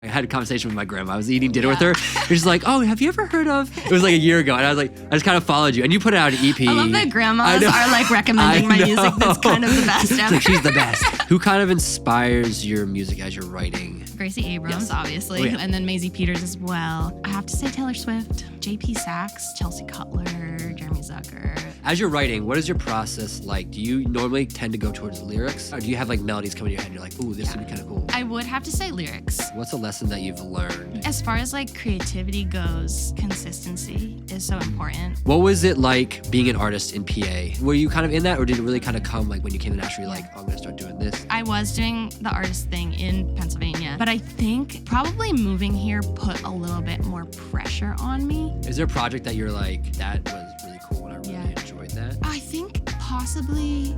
I had a conversation with my grandma. I was eating dinner with her. She's like, oh, have you ever heard of... It was like a year ago. And I was like, I just kind of followed you. And you put out an EP. I love that grandmas are like recommending my music. That's kind of the best ever. Like, she's the best. Who kind of inspires your music as you're writing? Gracie Abrams, obviously. Oh, yeah. And then Maisie Peters as well. I have to say Taylor Swift, JP Sachs, Chelsea Cutler, Jeremy Zucker. As you're writing, what is your process like? Do you normally tend to go towards lyrics? Or do you have like melodies coming to your head and you're like, ooh, this would be kind of cool? I would have to say lyrics. What's a lesson that you've learned? As far as like creativity goes, consistency is so important. What was it like being an artist in PA? Were you kind of in that, or did it really kind of come like when you came to Nashville, you're like, oh, I'm gonna start doing this? I was doing the artist thing in Pennsylvania, but I think probably moving here put a little bit more pressure on me. Is there a project that you're like, that was really cool and I really enjoyed that? I think possibly.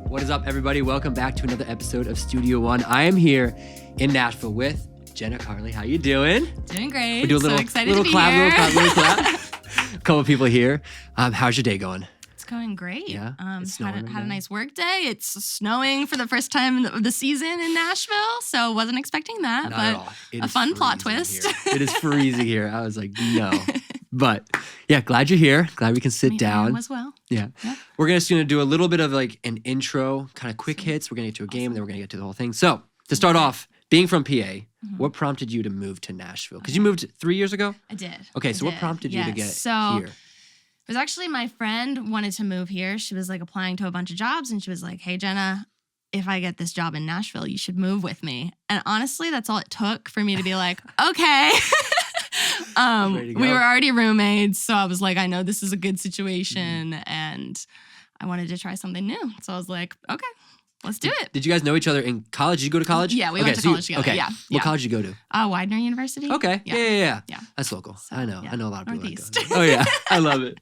What is up, everybody? Welcome back to another episode of Studio One. I am here in Nashville with Jenna Carlie. How you doing? Doing great. We do a little, so excited little to be clap, here. little clap. A couple of people here. How's your day going? It's going great. Yeah, it's had snowing a nice work day. It's snowing for the first time of the season in Nashville, so wasn't expecting that. Not but at all. It a is fun plot freezing twist. here. It is freezing here. I was like, no. But yeah, glad you're here. Glad we can sit down. As well. Yeah. We're going to do a little bit of like an intro, kind of quick hits. We're going to get to a game, and then we're going to get to the whole thing. So to start off, being from PA, what prompted you to move to Nashville? Because you moved 3 years ago? I did. Okay, so what prompted you to get here? It was actually my friend wanted to move here. She was like applying to a bunch of jobs, and she was like, hey, Jenna, if I get this job in Nashville, you should move with me. And honestly, that's all it took for me to be like, okay. We were already roommates, so I was like, I know this is a good situation, and I wanted to try something new. So I was like, okay, let's do it. Did you guys know each other in college? Did you go to college? Yeah, we went to college together. Okay. Yeah. What college did you go to? Widener University. Okay. Yeah. Yeah. That's local. So, I know. I know a lot of people Northeast. that go there. Oh, yeah. I love it.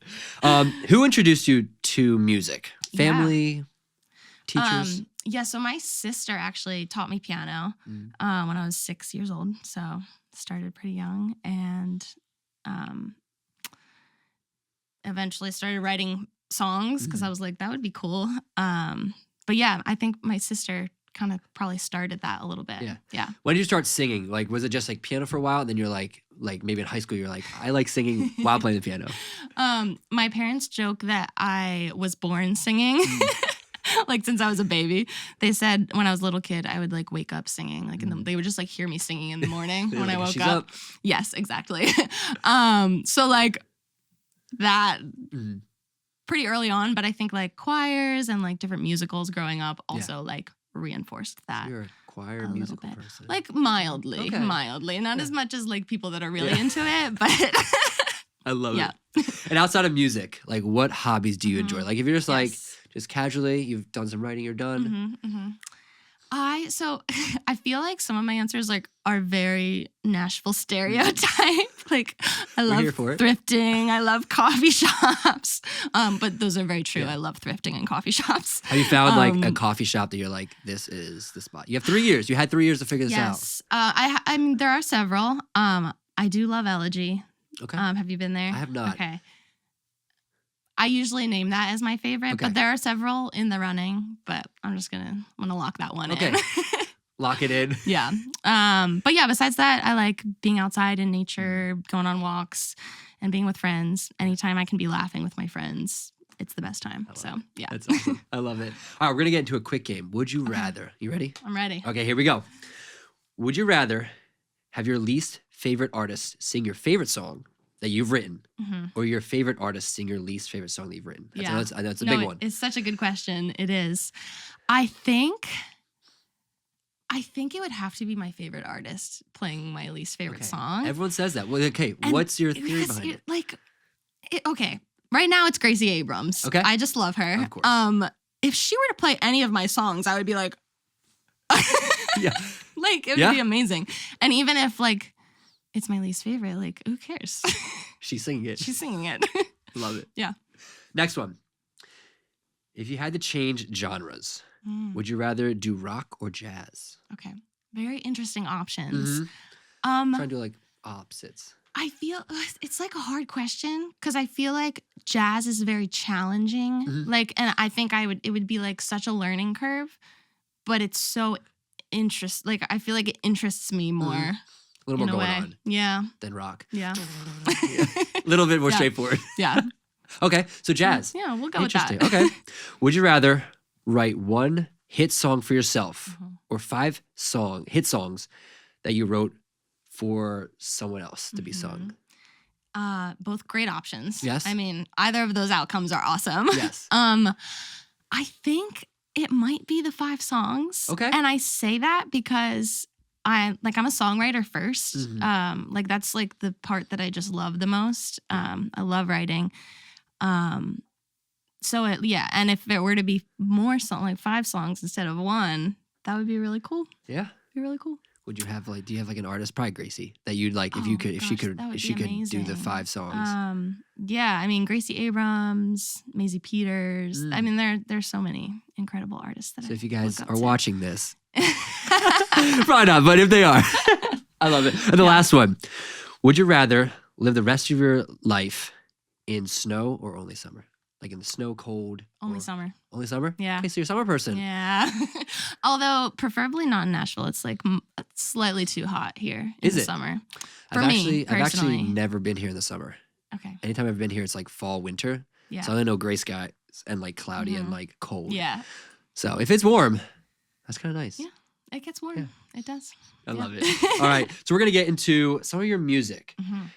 Who introduced you to music? Family? Teachers? Yeah, so my sister actually taught me piano when I was 6 years old. So started pretty young, and eventually started writing songs because I was like, that would be cool. But yeah, I think my sister kind of probably started that a little bit. Yeah. When did you start singing? Like, was it just like piano for a while, and then you're like maybe in high school you're like, I like singing while playing the piano? My parents joke that I was born singing. Like since I was a baby, they said when I was a little kid, I would like wake up singing. Like they would just like hear me singing in the morning when I woke up. Yes, exactly. So like that pretty early on, but I think like choirs and like different musicals growing up also like reinforced that. You're a choir musical person. Like mildly, not as much as like people that are really into it, but I love it. And outside of music, like what hobbies do you enjoy? Like if you're just like just casually, you've done some writing, you're done. I feel like some of my answers like are very Nashville stereotype. Like I love thrifting, I love coffee shops. But those are very true. I love thrifting and coffee shops. Have you found like a coffee shop that you're like, this is the spot? You have 3 years. You had 3 years to figure this out. Yes. I mean, there are several. I do love Elegy. Okay. Have you been there? I have not. Okay. I usually name that as my favorite, but there are several in the running, but I'm gonna lock that one in. Lock it in. Yeah. But yeah, besides that, I like being outside in nature, going on walks, and being with friends. Anytime I can be laughing with my friends, it's the best time. Yeah. That's awesome. I love it. All right, we're gonna get into a quick game. Would you rather? You ready? I'm ready. Okay, here we go. Would you rather have your least favorite artist sing your favorite song that you've written, or your favorite artist sing your least favorite song that you've written? I know it's a big one. It's such a good question. It is. I think it would have to be my favorite artist playing my least favorite song. Everyone says that. Well, okay, what's your theory behind it? Okay, right now it's Gracie Abrams. Okay. I just love her. Of course. If she were to play any of my songs, I would be like, yeah. Like, it would be amazing. And even if, like, it's my least favorite, like, who cares? She's singing it. She's singing it. Love it. Yeah. Next one. If you had to change genres, would you rather do rock or jazz? Okay. Very interesting options. Trying to do like opposites. I feel it's like a hard question because I feel like jazz is very challenging. Like, and I think it would be like such a learning curve. but it's so like I feel like it interests me more. A little more in a going way. on Yeah. than rock. Yeah. A little bit more Yeah. straightforward. Yeah. Okay, so jazz. Yeah, we'll go with that. Interesting. Okay. Would you rather write one hit song for yourself or 5 hit songs that you wrote for someone else to be sung? Both great options. Yes. I mean, either of those outcomes are awesome. Yes. I think it might be the 5 songs. Okay. And I say that because I'm a songwriter first. Like that's like the part that I just love the most. I love writing. So and if it were to be more like 5 songs instead of 1, that would be really cool. Yeah. Be really cool. Would you have do you have an artist, probably Gracie, that you'd like if she could do the 5 songs? Yeah, I mean Gracie Abrams, Maisie Peters. I mean there's so many incredible artists that. So if you guys are watching this, probably not, but if they are, I love it. And the last one, would you rather live the rest of your life in snow or only summer? Like in the snow, cold? Only summer. Only summer? Yeah. Okay, so you're a summer person. Yeah. Although preferably not in Nashville. It's like slightly too hot here in the summer. For me, I've actually never been here in the summer. Okay. Anytime I've been here, it's like fall, winter. Yeah. So I only know gray skies and like cloudy and like cold. Yeah. So if it's warm, that's kind of nice. Yeah. It gets warm. Yeah. It does. I love it. All right. So we're going to get into some of your music.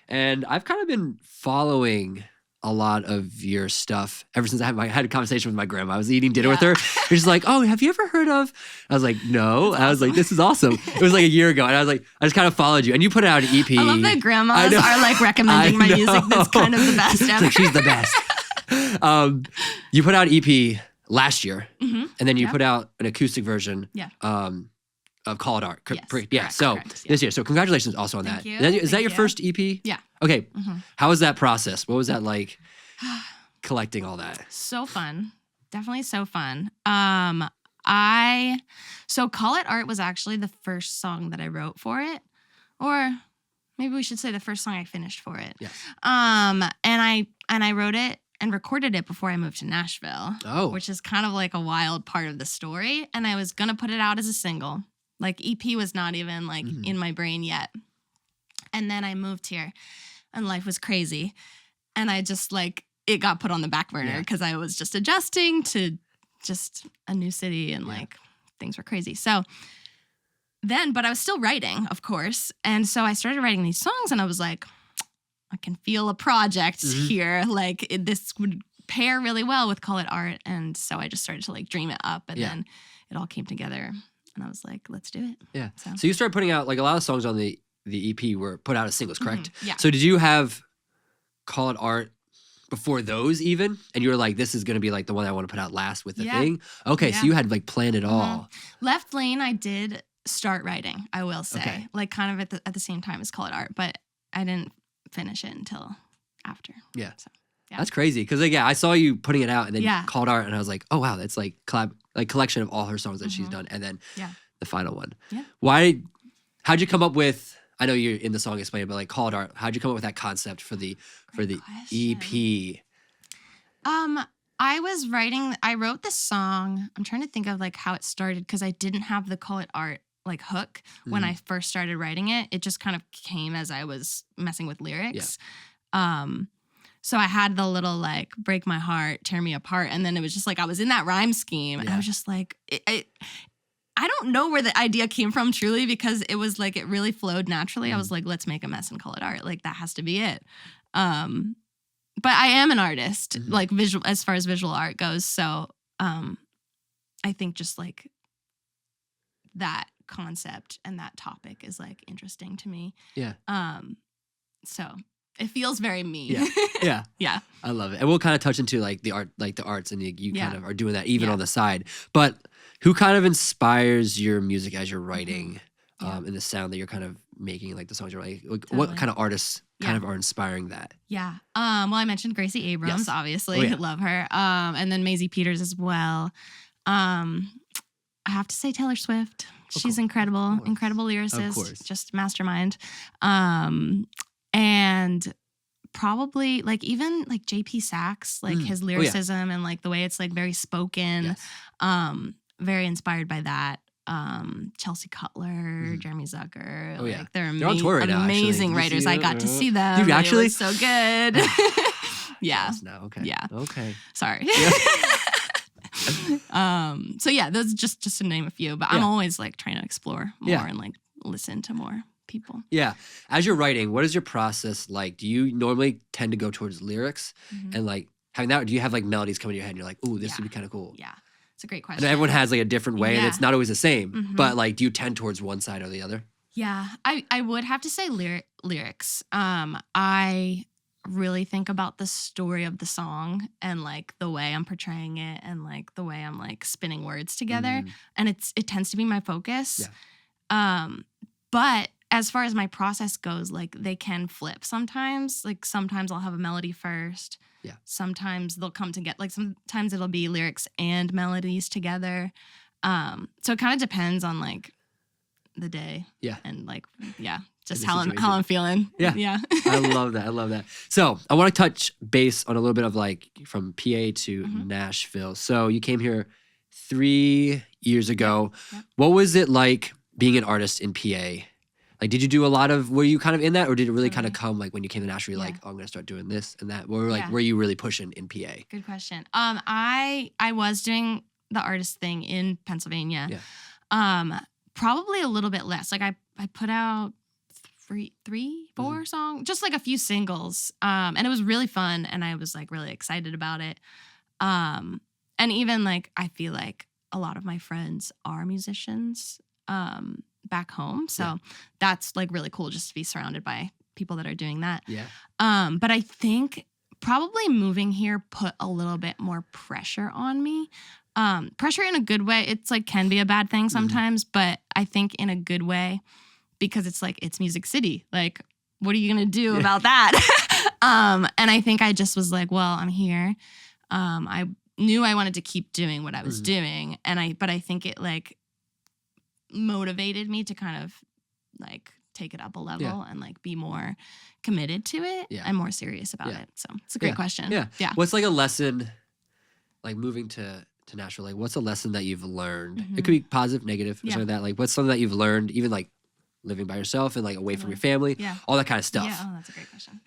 And I've kind of been following a lot of your stuff ever since I had a conversation with my grandma. I was eating dinner with her. She's like, "Oh, have you ever heard of?" I was like, "No." I was like, "This is awesome." It was like a year ago. And I was like, I just kind of followed you. And you put out an EP. I love that grandmas are like recommending my music. That's kind of the best ever. Like, she's the best. You put out an EP last year. And then you put out an acoustic version. Of Call It Art. Yes, correct, this year. So congratulations also on Thank that. you. Is that your first EP? Yeah. Okay. How was that process? What was that like collecting all that? So fun. Definitely so fun. So Call It Art was actually the first song that I wrote for it. Or maybe we should say the first song I finished for it. Yes. And I wrote it and recorded it before I moved to Nashville. Oh. Which is kind of like a wild part of the story. And I was gonna put it out as a single. Like EP was not even like in my brain yet. And then I moved here and life was crazy. And I just like, it got put on the back burner because I was just adjusting to just a new city and like things were crazy. So then, but I was still writing, of course. And so I started writing these songs and I was like, I can feel a project here. Like this would pair really well with Call It Art. And so I just started to like dream it up and then it all came together. And I was like, let's do it. Yeah. So you started putting out like a lot of songs on the EP were put out as singles, correct? Yeah. So did you have Call It Art before those even? And you were like, this is going to be like the one I want to put out last with the thing? Okay. So you had like planned it all. Left Lane, I did start writing, I will say. Like kind of at the same time as Call It Art. But I didn't finish it until after. Yeah. So, That's crazy. Because like, I saw you putting it out and then you Called Art and I was like, oh wow, that's like collection of all her songs that she's done. And then the final one. Yeah. How'd you come up with, I know you're in the song explained, but like Call It Art, how'd you come up with that concept for the EP? I wrote this song. I'm trying to think of like how it started because I didn't have the Call It Art like hook when I first started writing it. It just kind of came as I was messing with lyrics. Yeah. So I had the little like break my heart, tear me apart, and then it was just like I was in that rhyme scheme, and I was just like, I don't know where the idea came from truly because it was like it really flowed naturally. I was like, let's make a mess and call it art. Like that has to be it. But I am an artist, like visual as far as visual art goes. So I think just like that concept and that topic is like interesting to me. Yeah. So it feels very me. Yeah. Yeah. Yeah. I love it. And we'll kind of touch into like the art, like the arts, and you kind of are doing that even on the side. But who kind of inspires your music as you're writing, and the sound that you're kind of making, like the songs you're writing? Like, what kind of artists kind of are inspiring that? Yeah. Well, I mentioned Gracie Abrams, obviously. Love her. And then Maisie Peters as well. I have to say Taylor Swift. She's incredible. Incredible lyricist. Just mastermind. And probably like even like JP Sachs, like his lyricism and like the way it's like very spoken, very inspired by that. Chelsea Cutler, Jeremy Zucker. Oh, yeah. Like, they're on tour right now, actually. amazing Did you writers. see I it? got to see them. Dude, actually? It was so good. Yeah. Yes, no, okay. Yeah. Okay. Sorry. Yeah. So yeah, those just to name a few, but I'm Yeah. always like trying to explore more Yeah. and like listen to more people. Yeah. As you're writing, what is your process like? Do you normally tend to go towards lyrics and like having that, or do you have like melodies coming to your head and you're like, ooh, this would be kind of cool? Yeah. It's a great question. And everyone has like a different way and Yeah. it's not always the same, Mhm. but like, do you tend towards one side or the other? Yeah, I would have to say lyrics. I really think about the story of the song and like the way I'm portraying it and like the way I'm like spinning words together, and it tends to be my focus. Yeah. But as far as my process goes, like they can flip sometimes. Like sometimes I'll have a melody first. Yeah. Sometimes they'll come together. Like sometimes it'll be lyrics and melodies together. So it kind of depends on like the day. Yeah. And like, yeah, just the how situation. I'm feeling. Yeah. Yeah. I love that. I love that. So I want to touch base on a little bit of like from PA to Nashville. So you came here 3 years ago. Yep. What was it like being an artist in PA? Like, did you do a lot of, were you kind of in that, or did it really kind of come like when you came to Nashville, you're like, oh, I'm going to start doing this and that? Or like, Yeah. were you really pushing in PA? Good question. I was doing the artist thing in Pennsylvania. Yeah. Probably a little bit less. Like I put out four songs, just like a few singles. And it was really fun and I was like really excited about it. And even like I feel like a lot of my friends are musicians back home. So that's like really cool just to be surrounded by people that are doing that. Yeah. But I think probably moving here put a little bit more pressure on me. Pressure in a good way. It's like can be a bad thing sometimes, but I think in a good way because it's like it's Music City. Like, what are you gonna do about that? And I think I just was like, well, I'm here. I knew I wanted to keep doing what I was doing, but I think it like motivated me to kind of like take it up a level and like be more committed to it and more serious about it. So it's a great question. Yeah. Yeah. What's like a lesson, like moving to Nashville? Like, what's a lesson that you've learned? It could be positive, negative, or something like that. Like, what's something that you've learned, even like living by yourself and like away from your family, all that kind of stuff? Yeah. Oh, that's a great question.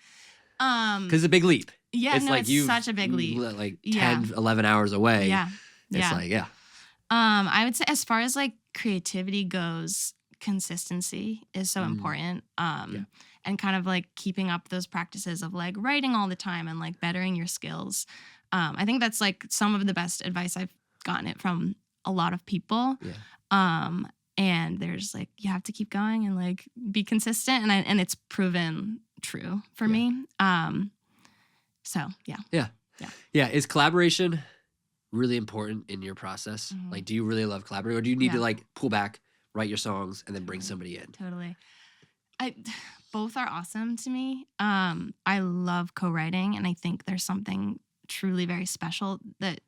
Because it's a big leap. Yeah, It's no, like it's you've such a big leap. Like 10, 11 hours away. Yeah. It's like, I would say as far as like creativity goes, consistency is so important. And kind of like keeping up those practices of like writing all the time and like bettering your skills. I think that's like some of the best advice I've gotten it from a lot of people. Yeah. And there's like, you have to keep going and like be consistent. And it's proven true for me. So yeah. Yeah. Is collaboration really important in your process? Like, do you really love collaborating, or do you need to like pull back, write your songs, and then bring somebody in? Totally. Both are awesome to me. I love co-writing, and I think there's something truly very special that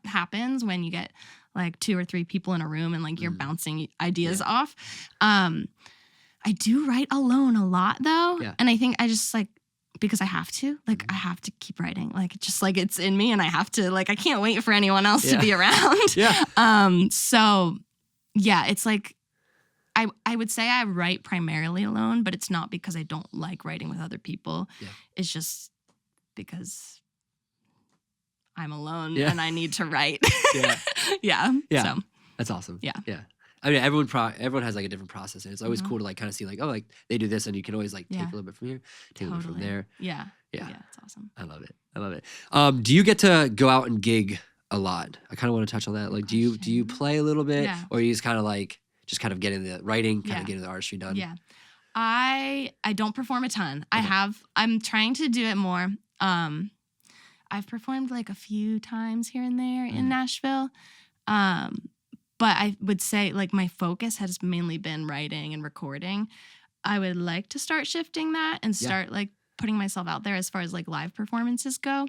happens when you get like 2 or 3 people in a room and like you're bouncing ideas off. I do write alone a lot though. Yeah. And I think I just like, because I have to, like, I have to keep writing. Like, it's just like it's in me and I have to, like, I can't wait for anyone else to be around. So yeah, it's like, I would say I write primarily alone, but it's not because I don't like writing with other people. Yeah. It's just because I'm alone and I need to write. Yeah. So. That's awesome. Yeah. I mean, everyone has like a different process, and it's always cool to like kind of see like, oh, like they do this, and you can always like take a little bit from here, take a little bit from there. Yeah, it's awesome. I love it. Do you get to go out and gig a lot? I kind of want to touch on that. Like, do you play a little bit, or you just kind of like getting the writing, kind of getting the artistry done? Yeah, I don't perform a ton. I'm trying to do it more. I've performed like a few times here and there in Nashville. But I would say like my focus has mainly been writing and recording. I would like to start shifting that and start like putting myself out there as far as like live performances go.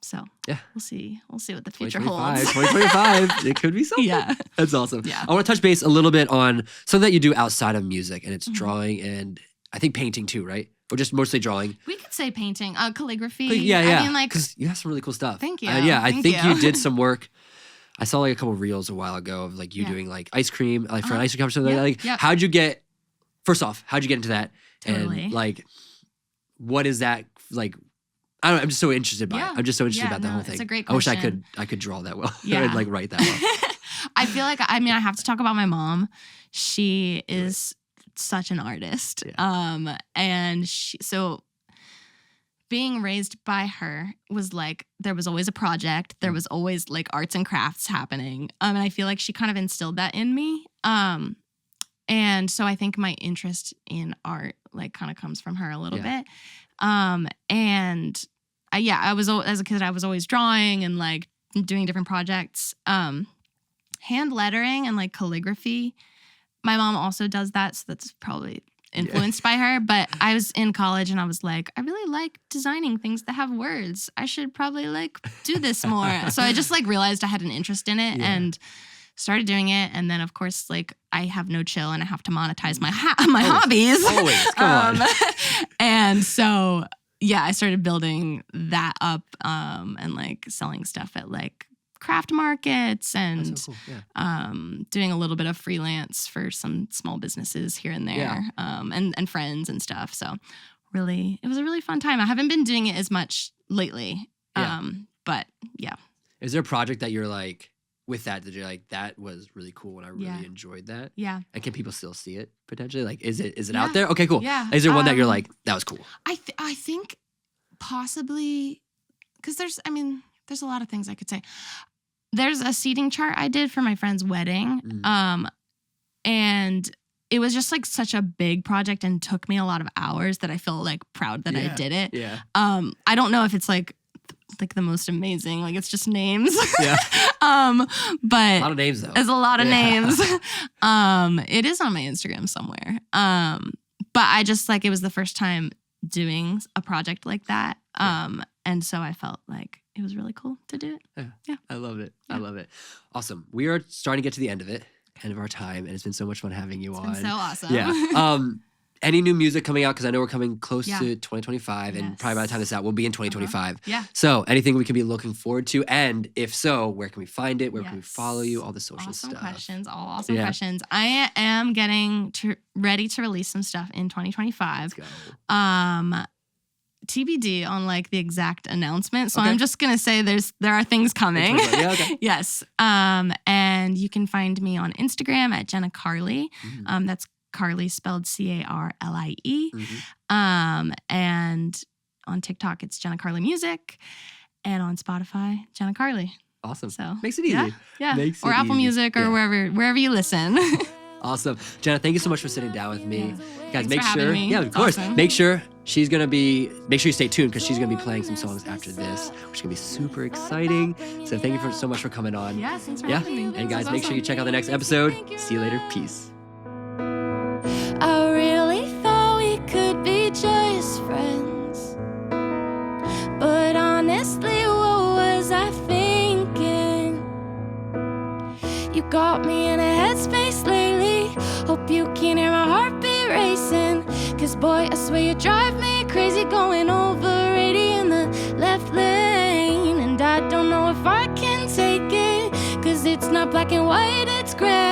So we'll see what the future holds. 2025, it could be something. Yeah. That's awesome. Yeah. I want to touch base a little bit on something that you do outside of music, and it's drawing and I think painting too, right? Or just mostly drawing? We could say painting, calligraphy. Yeah. I mean, like, because you have some really cool stuff. Thank you. I think you did some work. I saw like a couple reels a while ago of like you doing like ice cream, like for an ice cream competition. Yeah. Like, Yep. how'd you get? First off, how'd you get into that? Totally. And like, what is that like? I don't know, I'm just so interested by it. I'm just so interested about the whole thing. It's a great I wish question. I could draw that well. Yeah. and like write that well. I feel like, I mean, I have to talk about my mom. She is such an artist. Yeah. And so being raised by her was like, there was always a project. There was always like arts and crafts happening. And I feel like she kind of instilled that in me. And so I think my interest in art like kind of comes from her a little bit. And I was, as a kid, I was always drawing and like doing different projects. Hand lettering and like calligraphy. My mom also does that, so that's probably influenced by her. But I was in college and I was like, I really like designing things that have words. I should probably like do this more. So I just like realized I had an interest in it and started doing it. And then of course, like I have no chill and I have to monetize my my hobbies. Always, come on. And so yeah, I started building that up and like selling stuff at like craft markets and so cool. doing a little bit of freelance for some small businesses here and there and friends and stuff. So really, it was a really fun time. I haven't been doing it as much lately, but yeah. Is there a project that you're like, with that you're like, that was really cool and I really enjoyed that? Yeah. And can people still see it potentially? Like, is it out there? Okay, cool. Yeah. Is there one that you're like, that was cool? I think possibly, because there's a lot of things I could say. There's a seating chart I did for my friend's wedding. And it was just like such a big project and took me a lot of hours that I feel like proud that I did it. Yeah. I don't know if it's like the most amazing, like it's just names. Yeah. But a lot of names though. There's a lot of names. It is on my Instagram somewhere. But I just like, it was the first time doing a project like that. And so I felt like it was really cool to do it. Yeah. I love it. Yeah. I love it. Awesome. We are starting to get to the end of our time, and it's been so much fun having you on. It's been so awesome. Yeah. Any new music coming out? Because I know we're coming close to 2025, and probably by the time this out, we'll be in 2025. Yeah. So anything we can be looking forward to, and if so, where can we find it? Where can we follow you? All the social awesome stuff. Questions. All awesome questions. I am getting ready to release some stuff in 2025. Let's go. TBD on like the exact announcement. So I'm just gonna say there are things coming. Yeah, okay. Yes. And you can find me on Instagram at Jenna Carlie. That's Carlie spelled Carlie. And on TikTok it's Jenna Carlie Music, and on Spotify Jenna Carlie. Awesome. So makes it easy. Yeah. Makes or it Apple easy. Music or wherever you listen. Awesome. Jenna, thank you so much for sitting down with me. Guys, Thanks make for having sure. me. Yeah, of It's course. awesome. Make sure you stay tuned because she's going to be playing some songs after this, which is going to be super exciting. So thank you so much for coming on. Yeah, thanks for having me. And guys, This was make sure you awesome. check out the next episode. Thank you. See you later. Peace. I really thought we could be just friends, but honestly, what was I thinking? You got me in a headspace lately. Hope you can hear my heartbeat racing. Cause boy, I swear you drive me crazy, going over 80 in the left lane. And I don't know if I can take it, cause it's not black and white, it's gray.